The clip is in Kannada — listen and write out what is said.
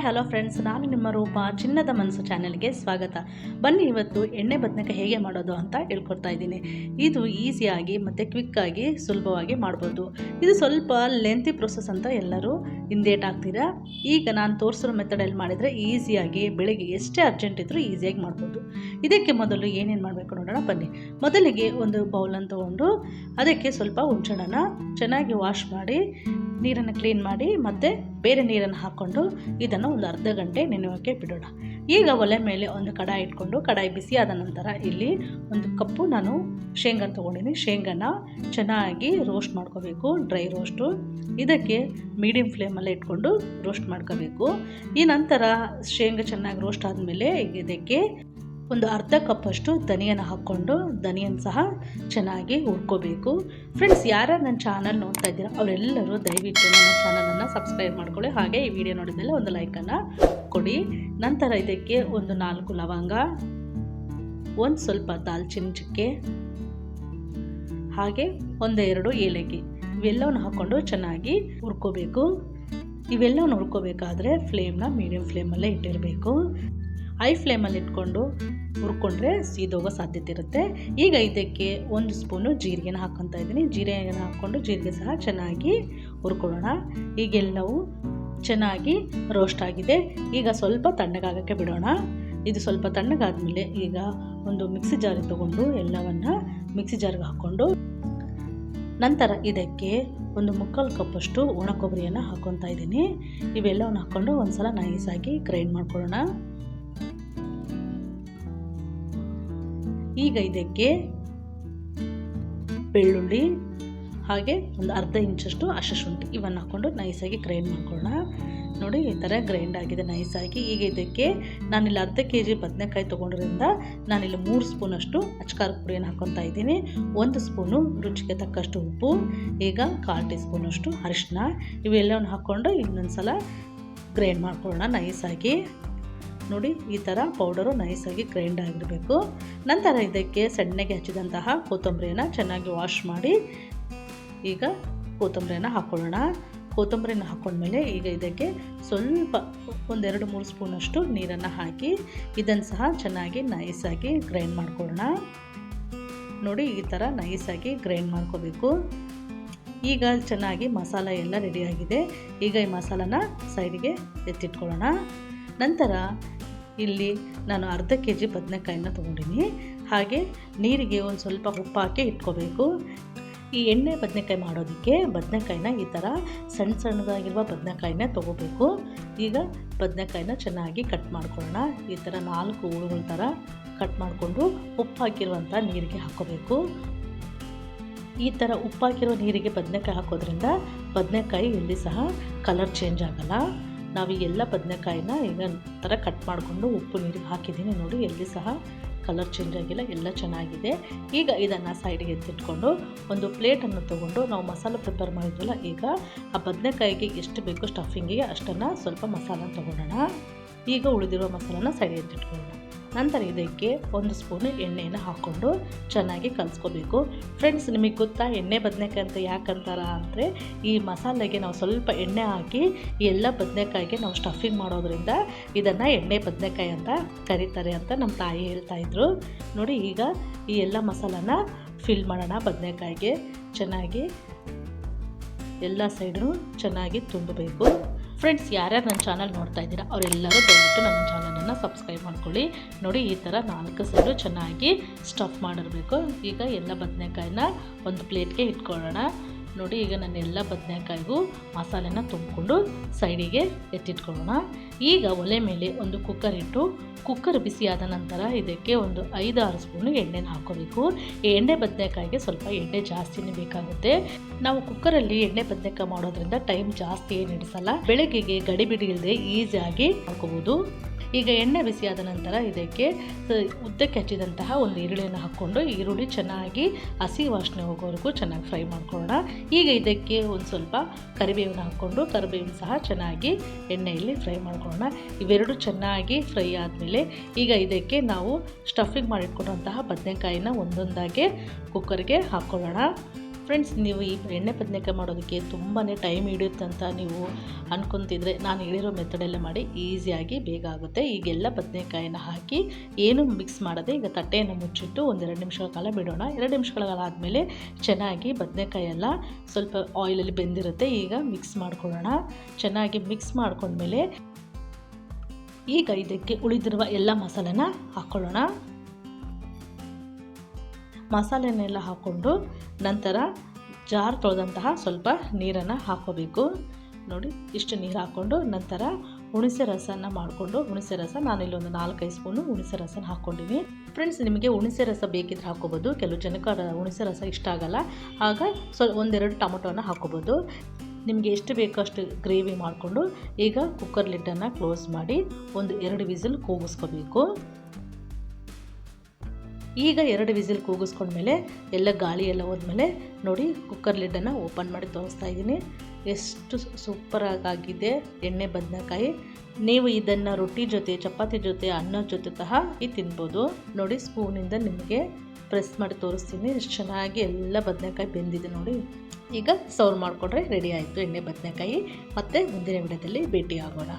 ಹಲೋ ಫ್ರೆಂಡ್ಸ್, ನಾನು ನಿಮ್ಮ ರೂಪ. ಚಿನ್ನದ ಮನಸ್ಸು ಚಾನೆಲ್ಗೆ ಸ್ವಾಗತ. ಬನ್ನಿ, ಇವತ್ತು ಎಣ್ಣೆ ಬದನೆಕಾಯಿ ಹೇಗೆ ಮಾಡೋದು ಅಂತ ಹೇಳ್ಕೊಡ್ತಾ ಇದ್ದೀನಿ. ಇದು ಈಸಿಯಾಗಿ ಮತ್ತು ಕ್ವಿಕ್ಕಾಗಿ ಸುಲಭವಾಗಿ ಮಾಡ್ಬೋದು. ಇದು ಸ್ವಲ್ಪ ಲೆಂತಿ ಪ್ರೊಸೆಸ್ ಅಂತ ಎಲ್ಲರೂ ಹಿಂದೇಟ್ ಆಗ್ತೀರಾ. ಈಗ ನಾನು ತೋರಿಸಿರೋ ಮೆಥಡಲ್ಲಿ ಮಾಡಿದರೆ ಈಸಿಯಾಗಿ ಬೆಳಿಗ್ಗೆ ಎಷ್ಟೇ ಅರ್ಜೆಂಟ್ ಇದ್ದರೂ ಈಸಿಯಾಗಿ ಮಾಡ್ಬೋದು. ಇದಕ್ಕೆ ಮೊದಲು ಏನೇನು ಮಾಡಬೇಕು ನೋಡೋಣ ಬನ್ನಿ. ಮೊದಲಿಗೆ ಒಂದು ಬೌಲನ್ನು ತೊಗೊಂಡು ಅದಕ್ಕೆ ಸ್ವಲ್ಪ ಹುಣಸೆಹಣ್ಣನ್ನು ಚೆನ್ನಾಗಿ ವಾಶ್ ಮಾಡಿ ನೀರನ್ನು ಕ್ಲೀನ್ ಮಾಡಿ ಮತ್ತು ಬೇರೆ ನೀರನ್ನು ಹಾಕ್ಕೊಂಡು ಇದನ್ನು ಒಂದು ಅರ್ಧ ಗಂಟೆ ನೆನೆಯೋಕ್ಕೆ ಬಿಡೋಣ. ಈಗ ಒಲೆ ಮೇಲೆ ಒಂದು ಕಡಾಯಿ ಇಟ್ಕೊಂಡು ಕಡಾಯಿ ಬಿಸಿ ಆದ ನಂತರ ಇಲ್ಲಿ ಒಂದು ಕಪ್ಪು ನಾನು ಶೇಂಗಾ ತೊಗೊಂಡಿದ್ದೀನಿ. ಶೇಂಗಾನ ಚೆನ್ನಾಗಿ ರೋಸ್ಟ್ ಮಾಡ್ಕೋಬೇಕು, ಡ್ರೈ ರೋಸ್ಟು. ಇದಕ್ಕೆ ಮೀಡಿಯಮ್ ಫ್ಲೇಮಲ್ಲೇ ಇಟ್ಕೊಂಡು ರೋಸ್ಟ್ ಮಾಡ್ಕೋಬೇಕು. ಈ ನಂತರ ಶೇಂಗಾ ಚೆನ್ನಾಗಿ ರೋಸ್ಟ್ ಆದಮೇಲೆ ಇದಕ್ಕೆ ಒಂದು ಅರ್ಧ ಕಪ್ಪಷ್ಟು ಧನಿಯನ್ನು ಹಾಕ್ಕೊಂಡು ಧನಿಯನ್ನು ಸಹ ಚೆನ್ನಾಗಿ ಹುರ್ಕೋಬೇಕು. ಫ್ರೆಂಡ್ಸ್, ಯಾರು ನನ್ನ ಚಾನಲ್ ನೋಡ್ತಾ ಇದ್ದೀರಾ ಅವರೆಲ್ಲರೂ ದಯವಿಟ್ಟು ನನ್ನ ಚಾನಲನ್ನು ಸಬ್ಸ್ಕ್ರೈಬ್ ಮಾಡ್ಕೊಳ್ಳಿ. ಹಾಗೆ ಈ ವಿಡಿಯೋ ನೋಡಿದ್ಮೇಲೆ ಒಂದು ಲೈಕನ್ನು ಕೊಡಿ. ನಂತರ ಇದಕ್ಕೆ ಒಂದು 4 ಲವಂಗ, ಒಂದು ಸ್ವಲ್ಪ ದಾಲ್ಚಿನ್ನಿ ಚಕ್ಕೆ, ಹಾಗೆ 1-2 ಏಲಕ್ಕಿ ಇವೆಲ್ಲವನ್ನು ಹಾಕ್ಕೊಂಡು ಚೆನ್ನಾಗಿ ಹುರ್ಕೋಬೇಕು. ಇವೆಲ್ಲವನ್ನು ಹುರ್ಕೋಬೇಕಾದ್ರೆ ಫ್ಲೇಮ್ನ ಮೀಡಿಯಮ್ ಫ್ಲೇಮಲ್ಲೇ ಇಟ್ಟಿರಬೇಕು. ಹೈ ಫ್ಲೇಮಲ್ಲಿ ಇಟ್ಕೊಂಡು ಹುರ್ಕೊಂಡ್ರೆ ಸೀದೋಗೋ ಸಾಧ್ಯತೆ ಇರುತ್ತೆ. ಈಗ ಇದಕ್ಕೆ 1 ಸ್ಪೂನು ಜೀರಿಗೆನ ಹಾಕ್ಕೊತಾ ಇದ್ದೀನಿ. ಜೀರಿಗೆನ ಹಾಕ್ಕೊಂಡು ಜೀರಿಗೆ ಸಹ ಚೆನ್ನಾಗಿ ಹುರ್ಕೊಳ್ಳೋಣ. ಈಗೆಲ್ಲವೂ ಚೆನ್ನಾಗಿ ರೋಸ್ಟ್ ಆಗಿದೆ. ಈಗ ಸ್ವಲ್ಪ ತಣ್ಣಗಾಗೋಕ್ಕೆ ಬಿಡೋಣ. ಇದು ಸ್ವಲ್ಪ ತಣ್ಣಗಾದ್ಮೇಲೆ ಈಗ ಒಂದು ಮಿಕ್ಸಿ ಜಾರಿಗೆ ತೊಗೊಂಡು ಎಲ್ಲವನ್ನು ಮಿಕ್ಸಿ ಜಾರ್ಗೆ ಹಾಕ್ಕೊಂಡು ನಂತರ ಇದಕ್ಕೆ ಒಂದು 3/4 ಕಪ್ಪಷ್ಟು ಒಣ ಕೊಬ್ಬರಿಯನ್ನು ಹಾಕ್ಕೊತಾ ಇದ್ದೀನಿ. ಇವೆಲ್ಲವನ್ನು ಹಾಕ್ಕೊಂಡು ಒಂದು ಸಲ ನೈಸಾಗಿ ಗ್ರೈಂಡ್ ಮಾಡ್ಕೊಳ್ಳೋಣ. ಈಗ ಇದಕ್ಕೆ ಬೆಳ್ಳುಳ್ಳಿ ಹಾಗೆ ಒಂದು ಅರ್ಧ ಇಂಚಷ್ಟು ಹಸಿಶುಂಠಿ ಇವನ್ನು ಹಾಕ್ಕೊಂಡು ನೈಸಾಗಿ ಗ್ರೈಂಡ್ ಮಾಡ್ಕೊಳ್ಳೋಣ. ನೋಡಿ, ಈ ಥರ ಗ್ರೈಂಡ್ ಆಗಿದೆ ನೈಸಾಗಿ. ಈಗ ಇದಕ್ಕೆ ನಾನಿಲ್ಲಿ ಅರ್ಧ kg ಬದನೆಕಾಯಿ ತೊಗೊಂಡ್ರಿಂದ ನಾನಿಲ್ಲಿ 3 ಸ್ಪೂನಷ್ಟು ಅಚ್ಕಾರದ ಪುಡಿಯನ್ನು ಹಾಕ್ಕೊತಾ ಇದ್ದೀನಿ. 1 ಸ್ಪೂನು ರುಚಿಗೆ ತಕ್ಕಷ್ಟು ಉಪ್ಪು, ಈಗ 1/4 ಟೀ ಸ್ಪೂನಷ್ಟು ಅರಿಶಿನ ಇವೆಲ್ಲವನ್ನು ಹಾಕ್ಕೊಂಡು ಇನ್ನೊಂದು ಸಲ ಗ್ರೈಂಡ್ ಮಾಡ್ಕೊಳ್ಳೋಣ ನೈಸಾಗಿ. ನೋಡಿ, ಈ ಥರ ಪೌಡರು ನೈಸಾಗಿ ಗ್ರೈಂಡ್ ಆಗಿರಬೇಕು. ನಂತರ ಇದಕ್ಕೆ ಸಣ್ಣಗೆ ಹಚ್ಚಿದಂತಹ ಕೊತ್ತಂಬರಿಯನ್ನು ಚೆನ್ನಾಗಿ ವಾಶ್ ಮಾಡಿ ಈಗ ಕೊತ್ತಂಬರಿಯನ್ನು ಹಾಕ್ಕೊಳ್ಳೋಣ. ಕೊತ್ತಂಬರಿನ ಹಾಕ್ಕೊಂಡ್ಮೇಲೆ ಈಗ ಇದಕ್ಕೆ ಸ್ವಲ್ಪ 1-2-3 ಸ್ಪೂನಷ್ಟು ನೀರನ್ನು ಹಾಕಿ ಇದನ್ನು ಸಹ ಚೆನ್ನಾಗಿ ನೈಸಾಗಿ ಗ್ರೈಂಡ್ ಮಾಡ್ಕೊಳ್ಳೋಣ. ನೋಡಿ, ಈ ಥರ ನೈಸಾಗಿ ಗ್ರೈಂಡ್ ಮಾಡ್ಕೋಬೇಕು. ಈಗ ಚೆನ್ನಾಗಿ ಮಸಾಲ ಎಲ್ಲ ರೆಡಿಯಾಗಿದೆ. ಈಗ ಈ ಮಸಾಲಾನ ಸೈಡಿಗೆ ಎತ್ತಿಟ್ಕೊಳ್ಳೋಣ. ನಂತರ ಇಲ್ಲಿ ನಾನು ಅರ್ಧ kg ಬದನೆಕಾಯಿನ ತೊಗೊಂಡಿನಿ. ಹಾಗೆ ನೀರಿಗೆ ಒಂದು ಸ್ವಲ್ಪ ಉಪ್ಪು ಹಾಕಿ ಇಟ್ಕೋಬೇಕು. ಈ ಎಣ್ಣೆ ಬದನೆಕಾಯಿ ಮಾಡೋದಕ್ಕೆ ಬದನೆಕಾಯಿನ ಈ ಥರ ಸಣ್ಣದಾಗಿರುವ ಬದನೆಕಾಯಿನ ತೊಗೋಬೇಕು. ಈಗ ಬದನೆಕಾಯಿನ ಚೆನ್ನಾಗಿ ಕಟ್ ಮಾಡ್ಕೊಳ್ಳೋಣ. ಈ ಥರ 4 ಹೂಳುಗಳ ಥರ ಕಟ್ ಮಾಡಿಕೊಂಡು ಉಪ್ಪು ಹಾಕಿರುವಂಥ ನೀರಿಗೆ ಹಾಕ್ಕೋಬೇಕು. ಈ ಥರ ಉಪ್ಪು ಹಾಕಿರೋ ನೀರಿಗೆ ಬದನೆಕಾಯಿ ಹಾಕೋದ್ರಿಂದ ಬದನೆಕಾಯಿ ಎಲ್ಲಿ ಸಹ ಕಲರ್ ಚೇಂಜ್ ಆಗೋಲ್ಲ. ನಾವು ಈ ಎಲ್ಲ ಬದನೆಕಾಯಿನ ಈಗ ಥರ ಕಟ್ ಮಾಡಿಕೊಂಡು ಉಪ್ಪು ನೀರಿಗೆ ಹಾಕಿದ್ದೀನಿ. ನೋಡಿ, ಎಲ್ಲಿ ಸಹ ಕಲರ್ ಚೇಂಜ್ ಆಗಿಲ್ಲ, ಎಲ್ಲ ಚೆನ್ನಾಗಿದೆ. ಈಗ ಇದನ್ನು ಸೈಡಿಗೆ ಎತ್ತಿಟ್ಕೊಂಡು ಒಂದು ಪ್ಲೇಟನ್ನು ತೊಗೊಂಡು ನಾವು ಮಸಾಲೆ ಪ್ರಿಪೇರ್ ಮಾಡಿದ್ವಲ್ಲ, ಈಗ ಆ ಬದನೆಕಾಯಿಗೆ ಎಷ್ಟು ಬೇಕು ಸ್ಟಫಿಂಗಿಗೆ ಅಷ್ಟನ್ನು ಸ್ವಲ್ಪ ಮಸಾಲ ತೊಗೊಳ್ಳೋಣ. ಈಗ ಉಳಿದಿರೋ ಮಸಾಲನ ಸೈಡಿಗೆ ಎತ್ತಿಟ್ಕೊಳ್ಳೋಣ. ನಂತರ ಇದಕ್ಕೆ 1 ಸ್ಪೂನು ಎಣ್ಣೆಯನ್ನು ಹಾಕ್ಕೊಂಡು ಚೆನ್ನಾಗಿ ಕಲಿಸ್ಕೋಬೇಕು. ಫ್ರೆಂಡ್ಸ್, ನಿಮಗೆ ಗೊತ್ತಾ ಎಣ್ಣೆ ಬದನೆಕಾಯಿ ಅಂತ ಯಾಕಂತಾರ ಅಂದರೆ ಈ ಮಸಾಲೆಗೆ ನಾವು ಸ್ವಲ್ಪ ಎಣ್ಣೆ ಹಾಕಿ ಈ ಎಲ್ಲ ಬದನೆಕಾಯಿಗೆ ನಾವು ಸ್ಟಫಿಂಗ್ ಮಾಡೋದ್ರಿಂದ ಇದನ್ನು ಎಣ್ಣೆ ಬದನೆಕಾಯಿ ಅಂತ ಕರೀತಾರೆ ಅಂತ ನಮ್ಮ ತಾಯಿ ಹೇಳ್ತಾಯಿದ್ರು. ನೋಡಿ, ಈಗ ಈ ಎಲ್ಲ ಮಸಾಲಾನ ಫಿಲ್ ಮಾಡೋಣ ಬದನೆಕಾಯಿಗೆ. ಚೆನ್ನಾಗಿ ಎಲ್ಲ ಸೈಡು ಚೆನ್ನಾಗಿ ತುಂಬಬೇಕು. ಫ್ರೆಂಡ್ಸ್, ಯಾರ್ಯಾರು ನನ್ನ ಚಾನಲ್ ನೋಡ್ತಾ ಇದ್ದೀರಾ ಅವರೆಲ್ಲರೂ ದಯವಿಟ್ಟು ನನ್ನ ಚಾನಲನ್ನು ಸಬ್ಸ್ಕ್ರೈಬ್ ಮಾಡ್ಕೊಳ್ಳಿ. ನೋಡಿ, ಈ ಥರ 4 ಸೈಡು ಚೆನ್ನಾಗಿ ಸ್ಟಫ್ ಮಾಡಿರಬೇಕು. ಈಗ ಎಲ್ಲ ಬದನೆಕಾಯಿನ ಒಂದು ಪ್ಲೇಟ್ಗೆ ಇಟ್ಕೊಳ್ಳೋಣ. ನೋಡಿ, ಈಗ ನಾನು ಎಲ್ಲ ಬದನೆಕಾಯಿಗೂ ಮಸಾಲೆನ ತುಂಬಿಕೊಂಡು ಸೈಡಿಗೆ ಎತ್ತಿಟ್ಕೊಳ್ಳೋಣ. ಈಗ ಒಲೆ ಮೇಲೆ ಒಂದು ಕುಕ್ಕರ್ ಇಟ್ಟು ಕುಕ್ಕರ್ ಬಿಸಿಯಾದ ನಂತರ ಇದಕ್ಕೆ ಒಂದು 5-6 ಸ್ಪೂನು ಎಣ್ಣೆನ ಹಾಕ್ಕೋಬೇಕು. ಈ ಎಣ್ಣೆ ಬದನೆಕಾಯಿಗೆ ಸ್ವಲ್ಪ ಎಣ್ಣೆ ಜಾಸ್ತಿನೇ ಬೇಕಾಗುತ್ತೆ. ನಾವು ಕುಕ್ಕರಲ್ಲಿ ಎಣ್ಣೆ ಬದನೆಕಾಯಿ ಮಾಡೋದ್ರಿಂದ ಟೈಮ್ ಜಾಸ್ತಿ ಏನು ಹಿಡಿಸಲ್ಲ. ಬೆಳಗ್ಗೆಗೆ ಗಡಿಬಿಡಿ ಇಲ್ಲದೆ ಈಸಿಯಾಗಿ ಹಾಕೋಬೋದು. ಈಗ ಎಣ್ಣೆ ಬಿಸಿಯಾದ ನಂತರ ಇದಕ್ಕೆ ಉದ್ದಕ್ಕೆ ಹಚ್ಚಿದಂತಹ ಒಂದು ಈರುಳ್ಳಿಯನ್ನು ಹಾಕ್ಕೊಂಡು ಈರುಳ್ಳಿ ಚೆನ್ನಾಗಿ ಹಸಿ ವಾಸನೆ ಹೋಗೋವರೆಗೂ ಚೆನ್ನಾಗಿ ಫ್ರೈ ಮಾಡ್ಕೊಳ್ಳೋಣ. ಈಗ ಇದಕ್ಕೆ ಒಂದು ಸ್ವಲ್ಪ ಕರಿಬೇವನ್ನು ಹಾಕ್ಕೊಂಡು ಕರಿಬೇವನ್ನು ಸಹ ಚೆನ್ನಾಗಿ ಎಣ್ಣೆಯಲ್ಲಿ ಫ್ರೈ ಮಾಡ್ಕೊಳ್ಳೋಣ. ಇವೆರಡು ಚೆನ್ನಾಗಿ ಫ್ರೈ ಆದಮೇಲೆ ಈಗ ಇದಕ್ಕೆ ನಾವು ಸ್ಟಫಿಂಗ್ ಮಾಡಿಟ್ಕೊಂಡಂತಹ ಬದನೆಕಾಯಿನ ಒಂದೊಂದಾಗಿ ಕುಕ್ಕರ್ಗೆ ಹಾಕ್ಕೊಳ್ಳೋಣ. ಫ್ರೆಂಡ್ಸ್, ನೀವು ಈ ಎಣ್ಣೆ ಬದನೆಕಾಯಿ ಮಾಡೋದಕ್ಕೆ ತುಂಬಾ ಟೈಮ್ ಹಿಡಿಯುತ್ತೆ ಅಂತ ನೀವು ಅಂದ್ಕೊತಿದ್ರೆ ನಾನು ಹೇಳಿರೋ ಮೆಥಡಲ್ಲೇ ಮಾಡಿ, ಈಸಿಯಾಗಿ ಬೇಗ ಆಗುತ್ತೆ. ಈಗೆಲ್ಲ ಬದನೆಕಾಯಿನ ಹಾಕಿ ಏನು ಮಿಕ್ಸ್ ಮಾಡದೆ ಈಗ ತಟ್ಟೆಯನ್ನು ಮುಚ್ಚಿಟ್ಟು 1-2 ನಿಮಿಷಗಳ ಕಾಲ ಬಿಡೋಣ. 2 ನಿಮಿಷಗಳ ಕಾಲ ಆದಮೇಲೆ ಚೆನ್ನಾಗಿ ಬದನೆಕಾಯಿ ಎಲ್ಲ ಸ್ವಲ್ಪ ಆಯಿಲಲ್ಲಿ ಬೆಂದಿರುತ್ತೆ. ಈಗ ಮಿಕ್ಸ್ ಮಾಡ್ಕೊಳ್ಳೋಣ. ಚೆನ್ನಾಗಿ ಮಿಕ್ಸ್ ಮಾಡ್ಕೊಂಡ್ಮೇಲೆ ಈಗ ಇದಕ್ಕೆ ಉಳಿದಿರುವ ಎಲ್ಲ ಮಸಾಲೆನ ಹಾಕ್ಕೊಳ್ಳೋಣ. ಮಸಾಲೆನೆಲ್ಲ ಹಾಕ್ಕೊಂಡು ನಂತರ ಜಾರ್ ತೊಳೆದಂತಹ ಸ್ವಲ್ಪ ನೀರನ್ನು ಹಾಕ್ಕೋಬೇಕು. ನೋಡಿ, ಇಷ್ಟು ನೀರು ಹಾಕ್ಕೊಂಡು ನಂತರ ಹುಣಸೆ ರಸನ ಮಾಡಿಕೊಂಡು, ಹುಣಸೆ ರಸ ನಾನಿಲ್ಲೊಂದು 4-5 ಸ್ಪೂನು ಹುಣಸೆ ರಸನ ಹಾಕ್ಕೊಂಡಿನಿ. ಫ್ರೆಂಡ್ಸ್, ನಿಮಗೆ ಹುಣಸೆ ರಸ ಬೇಕಿದ್ರೆ ಹಾಕ್ಕೋಬೋದು. ಕೆಲವು ಜನಕ್ಕೆ ಹುಣಸೆ ರಸ ಇಷ್ಟ ಆಗಲ್ಲ, ಆಗ 1-2 ಟೊಮೊಟೊನ ಹಾಕ್ಕೋಬೋದು. ನಿಮಗೆ ಎಷ್ಟು ಬೇಕೋ ಅಷ್ಟು ಗ್ರೇವಿ ಮಾಡಿಕೊಂಡು ಈಗ ಕುಕ್ಕರ್ ಲಿಡ್ಡನ್ನು ಕ್ಲೋಸ್ ಮಾಡಿ 1-2 ವಿಸಿಲ್ ಕೂಗಿಸ್ಕೋಬೇಕು. ಈಗ 2 ವಿಸಿಲ್ ಕೂಗಿಸ್ಕೊಂಡ್ಮೇಲೆ ಎಲ್ಲ ಗಾಳಿ ಎಲ್ಲ ಹೋದ್ಮೇಲೆ ನೋಡಿ, ಕುಕ್ಕರ್ ಲಿಡ್ಡನ್ನು ಓಪನ್ ಮಾಡಿ ತೋರಿಸ್ತಾ ಇದ್ದೀನಿ. ಎಷ್ಟು ಸೂಪರಾಗಿದೆ ಎಣ್ಣೆ ಬದನೆಕಾಯಿ. ನೀವು ಇದನ್ನು ರೊಟ್ಟಿ ಜೊತೆ, ಚಪಾತಿ ಜೊತೆ, ಅನ್ನದ ಜೊತೆ ತಿನ್ಬೋದು. ನೋಡಿ, ಸ್ಪೂನಿಂದ ನಿಮಗೆ ಪ್ರೆಸ್ ಮಾಡಿ ತೋರಿಸ್ತೀನಿ. ಎಷ್ಟು ಚೆನ್ನಾಗಿ ಎಲ್ಲ ಬದನೆಕಾಯಿ ಬೆಂದಿದೆ ನೋಡಿ. ಈಗ ಸರ್ವ್ ಮಾಡಿಕೊಂಡ್ರೆ ರೆಡಿ ಆಯಿತು ಎಣ್ಣೆ ಬದನೆಕಾಯಿ. ಮತ್ತೆ ಮುಂದಿನ ವಿಡಿಯೋದಲ್ಲಿ ಭೇಟಿ ಆಗೋಣ.